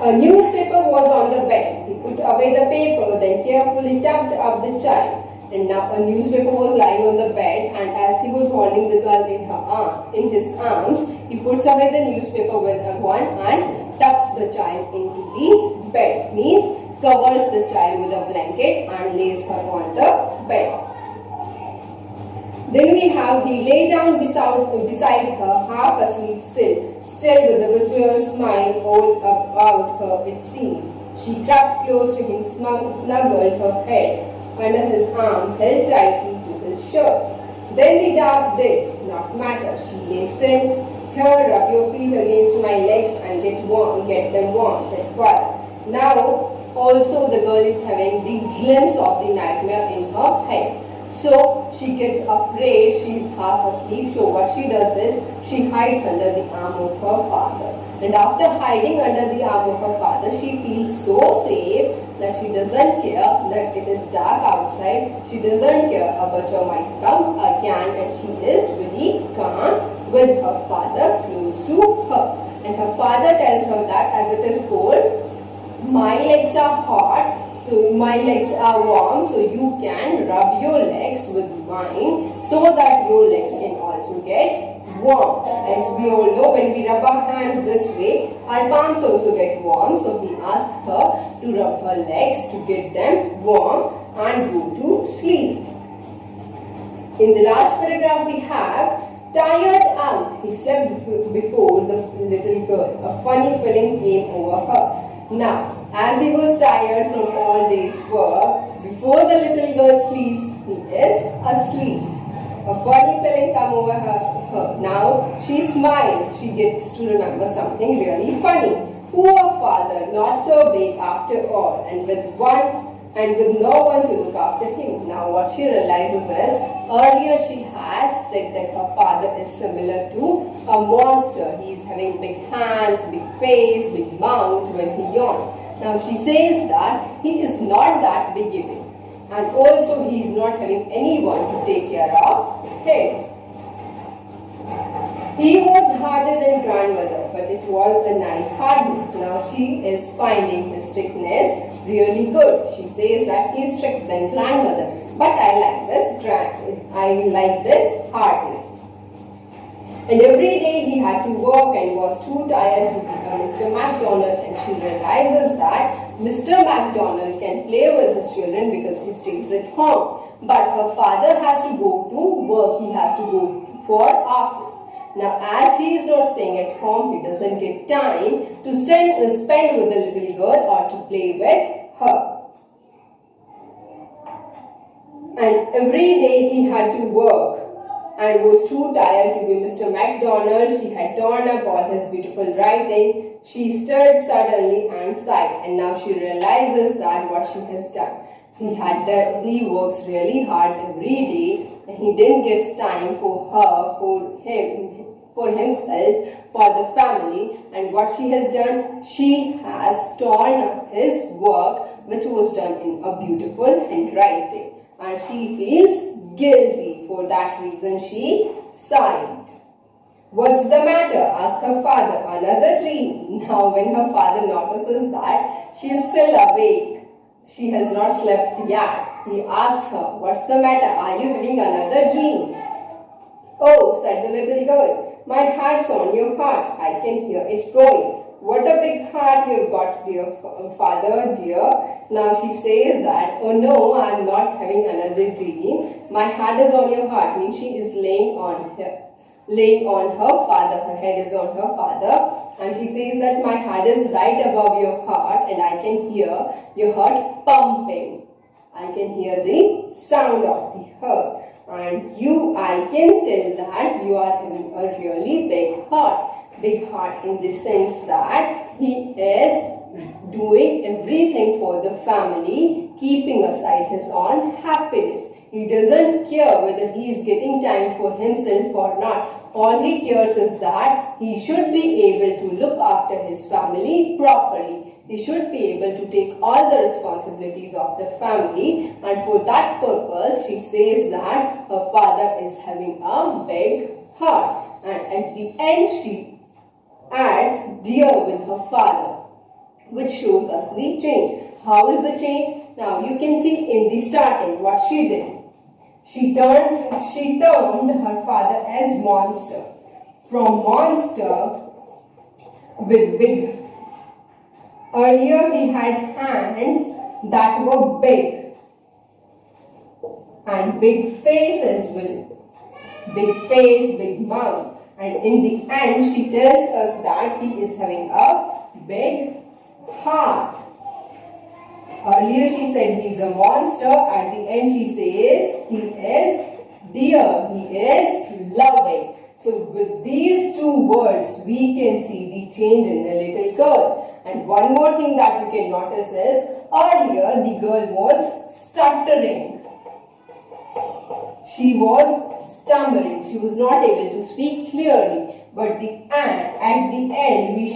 A newspaper was on the bed. He put away the paper, then carefully tucked up the child. And now a newspaper was lying on the bed, and as he was holding the girl in his arms, he puts away the newspaper with one and tucks the child into the bed. Means covers the child with a blanket and lays her on the bed. Then we have he lay down beside her, half asleep still with a bitter smile all about her it seemed. She crept close to him, snuggled her head under his arm, held tightly to his shirt. Then the dark did not matter. She lay still. Here, rub your feet against my legs and get them warm, said Father. Now, also the girl is having the glimpse of the nightmare in her head. So, she gets afraid, she is half asleep. So, what she does is, she hides under the arm of her father. And after hiding under the arm of her father, she feels so safe that she doesn't care that it is dark outside. She doesn't care a butcher might come again, and she is really calm with her father close to her. And her father tells her that as it is cold, my legs are hot, so my legs are warm, so you can rub your legs with mine so that your legs can also get warm. As we all know, when we rub our hands this way, our palms also get warm. So he asks her to rub her legs to get them warm and go to sleep. In the last paragraph we have, tired out, he slept before the little girl. A funny feeling came over her. Now, as he was tired from all day's work, before the little girl sleeps, he is asleep. A funny feeling come over her. Now she smiles. She gets to remember something really funny. Poor father, not so big after all, and with no one to look after him. Now what she realizes is, earlier she has said that her father is similar to a monster. He is having big hands, big face, big mouth when he yawns. Now she says that he is not that big even. And also he is not having anyone to take care of him. He was harder than grandmother, but it was a nice hardness. Now she is finding his strictness really good. She says that he is stricter than grandmother, but I like this hardness. And every day he had to work and was too tired to become Mr. MacDonald, and she realizes that Mr. MacDonald can play with his children because he stays at home. But her father has to go to work, he has to go for office. Now as he is not staying at home, he doesn't get time to spend with the little girl or to play with her. And every day he had to work and was too tired to be Mr. MacDonald. She had torn up all his beautiful writing. She stirred suddenly and sighed, and now she realizes that what she has done. He works really hard every day, and he didn't get time for her, for himself, for the family. And what she has done, she has torn up his work, which was done in a beautiful handwriting. And she feels guilty. For that reason, she sighed. What's the matter? Asked her father. Another dream. Now when her father notices that she is still awake, she has not slept yet, he asks her, what's the matter? Are you having another dream? Oh, said the little girl, my heart's on your heart. I can hear it going. What a big heart you've got, dear father, dear. Now she says that, oh no, I'm not having another dream. My heart is on your heart. Means she is laying on her father. Her head is on her father. And she says that my heart is right above your heart, and I can hear your heart pumping. I can hear the sound of the heart. And I can tell that you are having a really big heart. Big heart in the sense that he is doing everything for the family, keeping aside his own happiness. He doesn't care whether he is getting time for himself or not. All he cares is that he should be able to look after his family properly. He should be able to take all the responsibilities of the family, and for that purpose she says that her father is having a big heart. And at the end she adds dear with her father. which shows us the change. How is the change? Now you can see in the starting what she did. She termed her father as monster. From monster with big. Earlier he had hands that were big and big face as well. Big face, big mouth. And in the end she tells us that he is having a big heart. Earlier she said he is a monster. At the end she says he is dear. He is loving. So with these two words we can see the change in the little girl. And one more thing that you can notice is earlier the girl was stuttering. She was stammering. She was not able to speak clearly. But at the end we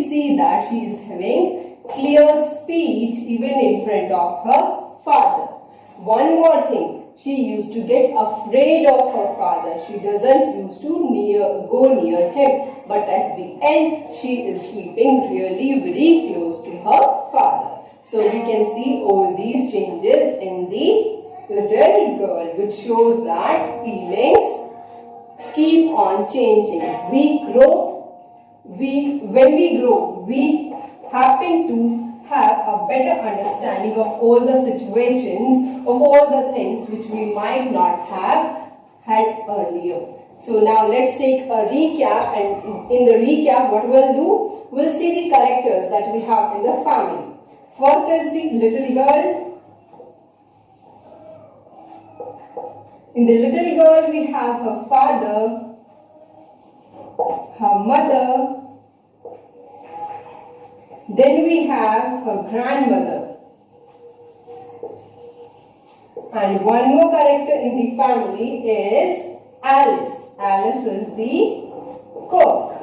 see that she is having clear speech even in front of her father. One more thing. She used to get afraid of her father. She doesn't used to go near him. But at the end, she is sleeping really very close to her father. So we can see all these changes in the little girl, which shows that feelings keep on changing. When we grow, we happen to have a better understanding of all the situations, of all the things which we might not have had earlier. So now let's take a recap, and in the recap what we'll do, we'll see the characters that we have in the family. First is the little girl. In the little girl we have her father, her mother, then we have her grandmother. And one more character in the family is Alice. Alice is the cook.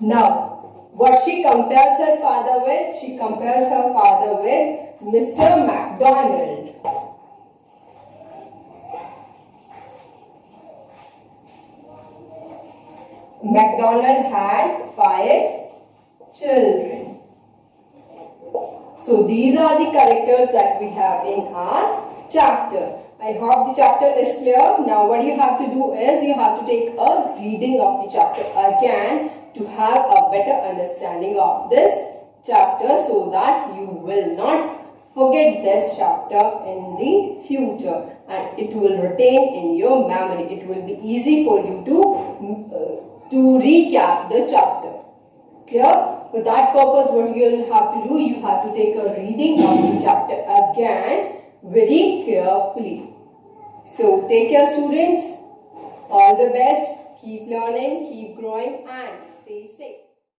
Now, what she compares her father with? She compares her father with Mr. McDonald. MacDonald had 5 children. So these are the characters that we have in our chapter. I hope the chapter is clear. Now what you have to do is you have to take a reading of the chapter again to have a better understanding of this chapter so that you will not forget this chapter in the future and it will retain in your memory. It will be easy for you to recap the chapter. Clear? For that purpose, what you will have to do, you have to take a reading of the chapter again very carefully. So, take care students. All the best. Keep learning, keep growing and stay safe.